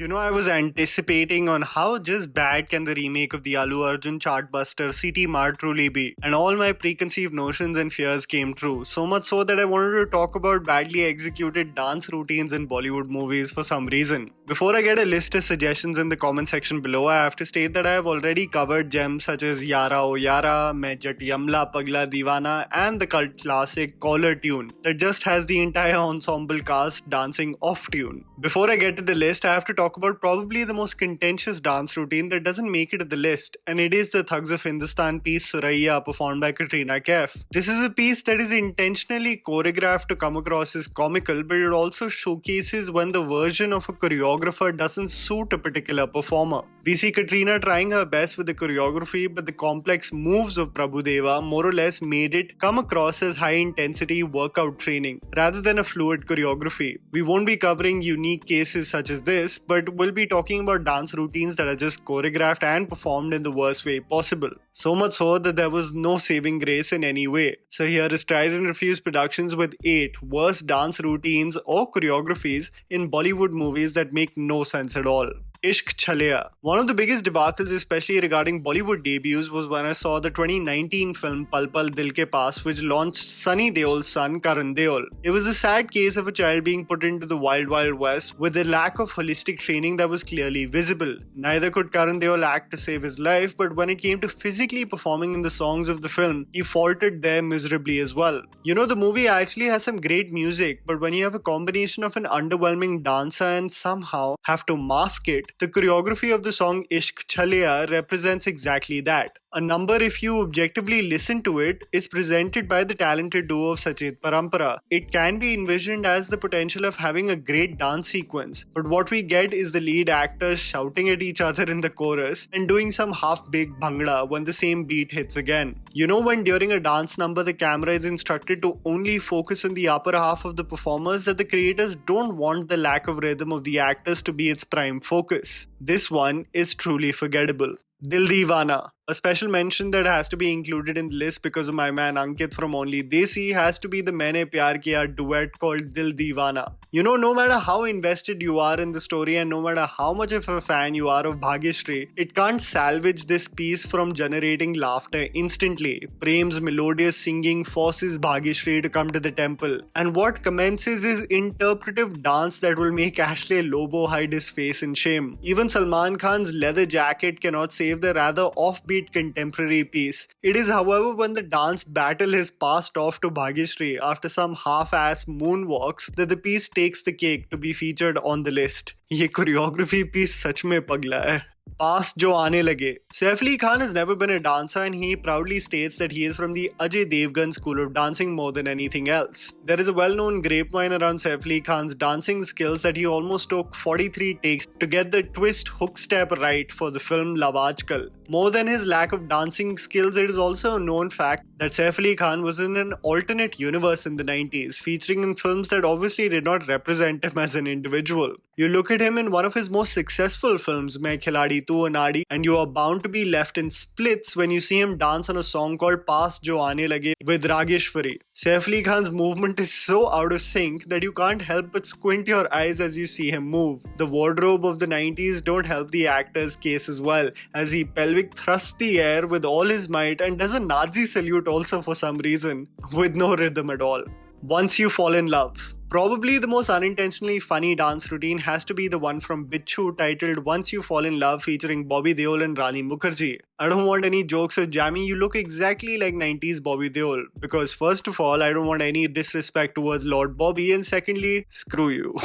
I was anticipating on how just bad can the remake of the Allu Arjun chartbuster Seeti Maar truly be, and all my preconceived notions and fears came true. So much so that I wanted to talk about badly executed dance routines in Bollywood movies for some reason. Before I get a list of suggestions in the comment section below, I have to state that I have already covered gems such as Yara O Yara, Main Jat Yamla Pagla Deewana, and the cult classic Collar Tune that just has the entire ensemble cast dancing off tune. Before I get to the list, I have to talk about probably the most contentious dance routine that doesn't make it to the list, and it is the Thugs of Hindustan piece Suraiya performed by Katrina Kaif. This is a piece that is intentionally choreographed to come across as comical, but it also showcases when the version of a choreographer doesn't suit a particular performer. We see Katrina trying her best with the choreography, but the complex moves of Prabhudeva more or less made it come across as high intensity workout training rather than a fluid choreography. We won't be covering unique cases such as this, but we'll be talking about dance routines that are just choreographed and performed in the worst way possible. So much so that there was no saving grace in any way. So here is Tried&Refused Productions with 8 worst dance routines or choreographies in Bollywood movies that make no sense at all. Ishq, Chaleya. One of the biggest debacles, especially regarding Bollywood debuts, was when I saw the 2019 film Pal Pal Dil Ke Paas, which launched Sunny Deol's son Karan Deol. It was a sad case of a child being put into the wild wild west with a lack of holistic training that was clearly visible. Neither could Karan Deol act to save his life, but when it came to physically performing in the songs of the film, he faltered there miserably as well. The movie actually has some great music, but when you have a combination of an underwhelming dancer and somehow have to mask it, the choreography of the song Ishq Chaleya represents exactly that. A number, if you objectively listen to it, is presented by the talented duo of Sachit Parampara. It can be envisioned as the potential of having a great dance sequence, but what we get is the lead actors shouting at each other in the chorus and doing some half-baked bhangra when the same beat hits again. When during a dance number the camera is instructed to only focus on the upper half of the performers, that the creators don't want the lack of rhythm of the actors to be its prime focus. This one is truly forgettable. Dil Deewana. A special mention that has to be included in the list because of my man Ankit from Only Desi has to be the Maine Pyar Kiya duet called Dil Deewana. No matter how invested you are in the story and no matter how much of a fan you are of Bhagyashree, it can't salvage this piece from generating laughter instantly. Prem's melodious singing forces Bhagyashree to come to the temple, and what commences is interpretive dance that will make Ashley Lobo hide his face in shame. Even Salman Khan's leather jacket cannot save the rather offbeat contemporary piece. It is, however, when the dance battle is passed off to Bhagyashree after some half-ass moonwalks that the piece takes the cake to be featured on the list. ये choreography piece सच में पगला है. Paas jo aane lage. Saif Ali Khan has never been a dancer and he proudly states that he is from the Ajay Devgan school of dancing more than anything else. There is a well-known grapevine around Saif Ali Khan's dancing skills that he almost took 43 takes to get the twist hook step right for the film Love Aajkal. More than his lack of dancing skills, it is also a known fact that Saif Ali Khan was in an alternate universe in the 90s, featuring in films that obviously did not represent him as an individual. You look at him in one of his most successful films, Main Khiladi Tu Anadi, and you are bound to be left in splits when you see him dance on a song called Paas Jo Aane Lage with Rageshwari. Saif Ali Khan's movement is so out of sync that you can't help but squint your eyes as you see him move. The wardrobe of the 90s don't help the actor's case as well, as he pelvic thrusts the air with all his might and does a Nazi salute also for some reason, with no rhythm at all. Once you fall in love. Probably the most unintentionally funny dance routine has to be the one from Bichu titled Once You Fall in Love featuring Bobby Deol and Rani Mukherjee. I don't want any jokes or jammy, you look exactly like 90s Bobby Deol. Because first of all, I don't want any disrespect towards Lord Bobby, and secondly, screw you.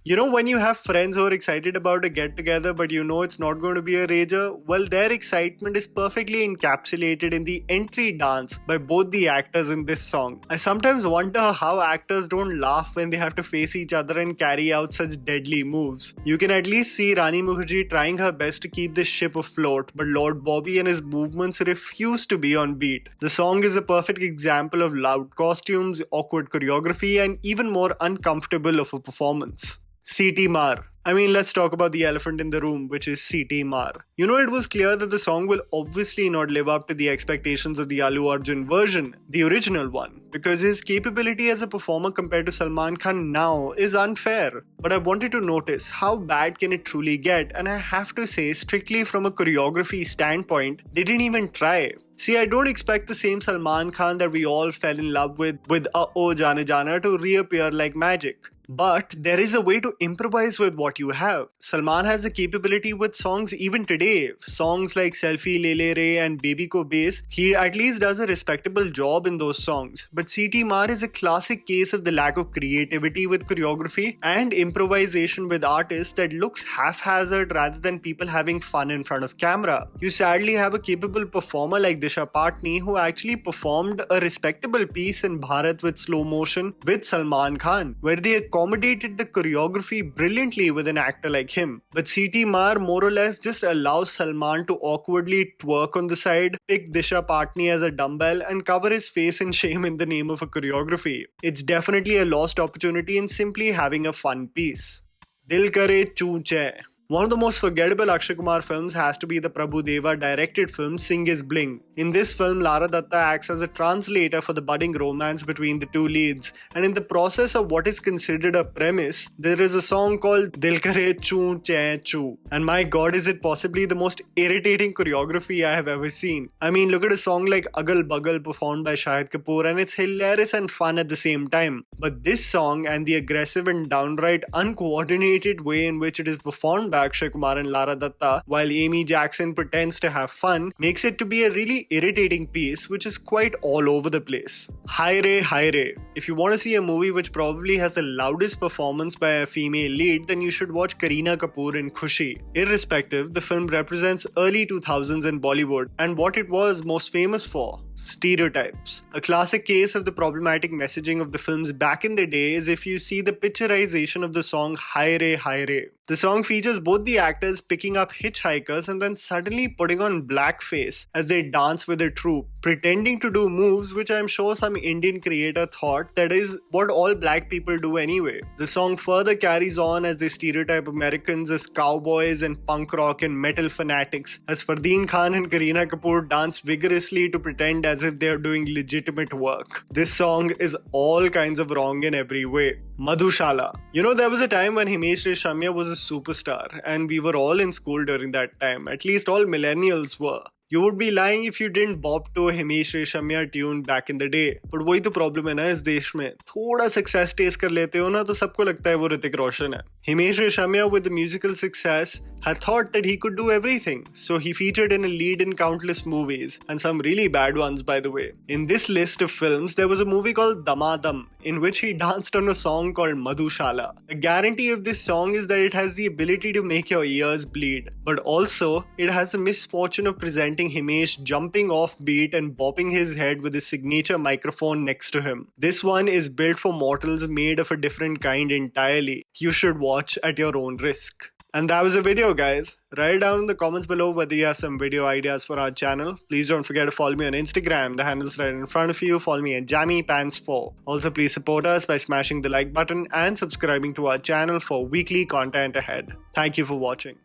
When you have friends who are excited about a get-together but it's not going to be a rager, well, their excitement is perfectly encapsulated in the entry dance by both the actors in this song. I sometimes wonder how actors don't laugh when they have to face each other and carry out such deadly moves. You can at least see Rani Mukherjee trying her best to keep the ship afloat, but Lord Bobby and his movements refuse to be on beat. The song is a perfect example of loud costumes, awkward choreography, and even more uncomfortable of a performance. Seeti Maar. I mean, let's talk about the elephant in the room, which is Seeti Maar. You know, it was clear that the song will obviously not live up to the expectations of the Allu Arjun version, the original one, because his capability as a performer compared to Salman Khan now is unfair. But I wanted to notice how bad can it truly get, and I have to say, strictly from a choreography standpoint, they didn't even try. See, I don't expect the same Salman Khan that we all fell in love with Oh Jane Jana to reappear like magic. But there is a way to improvise with what you have. Salman has the capability with songs even today. Songs like Selfie Le Le Re and Baby Ko Base, he at least does a respectable job in those songs. But Seeti Maar is a classic case of the lack of creativity with choreography and improvisation with artists that looks haphazard rather than people having fun in front of camera. You sadly have a capable performer like Disha Patni who actually performed a respectable piece in Bharat with slow motion with Salman Khan, where they accommodated the choreography brilliantly with an actor like him. But Seeti Maar more or less just allows Salman to awkwardly twerk on the side, pick Disha Patni as a dumbbell, and cover his face in shame in the name of a choreography. It's definitely a lost opportunity in simply having a fun piece. Dil kare choo che. One of the most forgettable Akshay Kumar films has to be the Prabhu Deva directed film Sing is Bling. In this film, Lara Datta acts as a translator for the budding romance between the two leads, and in the process of what is considered a premise, there is a song called Dil Kare Choo Che Choo. And my god, is it possibly the most irritating choreography I have ever seen. I mean, look at a song like Agal Bagal performed by Shahid Kapoor, and it's hilarious and fun at the same time. But this song and the aggressive and downright uncoordinated way in which it is performed by Akshay Kumar and Lara Datta while Amy Jackson pretends to have fun makes it to be a really irritating piece which is quite all over the place. Hi Re. If you want to see a movie which probably has the loudest performance by a female lead, then you should watch Kareena Kapoor in Khushi. Irrespective, the film represents early 2000s in Bollywood and what it was most famous for: stereotypes. A classic case of the problematic messaging of the films back in the day is if you see the picturization of the song Hi Re. The song features both the actors picking up hitchhikers and then suddenly putting on blackface as they dance with a troupe, pretending to do moves which I'm sure some Indian creator thought that is what all black people do anyway. The song further carries on as they stereotype Americans as cowboys and punk rock and metal fanatics, as Fardeen Khan and Kareena Kapoor dance vigorously to pretend as if they are doing legitimate work. This song is all kinds of wrong in every way. Madhushala. You know, there was a time when Himesh Reshammiya was a superstar and we were all in school during that time. At least all millennials were. You would be lying if you didn't bop to a Himesh Reshammiya tune back in the day. But वही तो problem है ना इस देश में. थोड़ा success taste कर लेते हो ना तो सबको लगता है वो ऋतिक रोशन है. Himesh Reshammiya with the musical success had thought that he could do everything. So he featured in a lead in countless movies, and some really bad ones by the way. In this list of films, there was a movie called Damadam, in which he danced on a song called Madhushala. The guarantee of this song is that it has the ability to make your ears bleed. But also, it has the misfortune of presenting Himesh jumping off beat and bopping his head with his signature microphone next to him. This one is built for mortals made of a different kind entirely. You should watch at your own risk. And that was the video, guys. Write down in the comments below whether you have some video ideas for our channel. Please don't forget to follow me on Instagram. The handle's right in front of you. Follow me at JammyPants4. Also, please support us by smashing the like button and subscribing to our channel for weekly content ahead. Thank you for watching.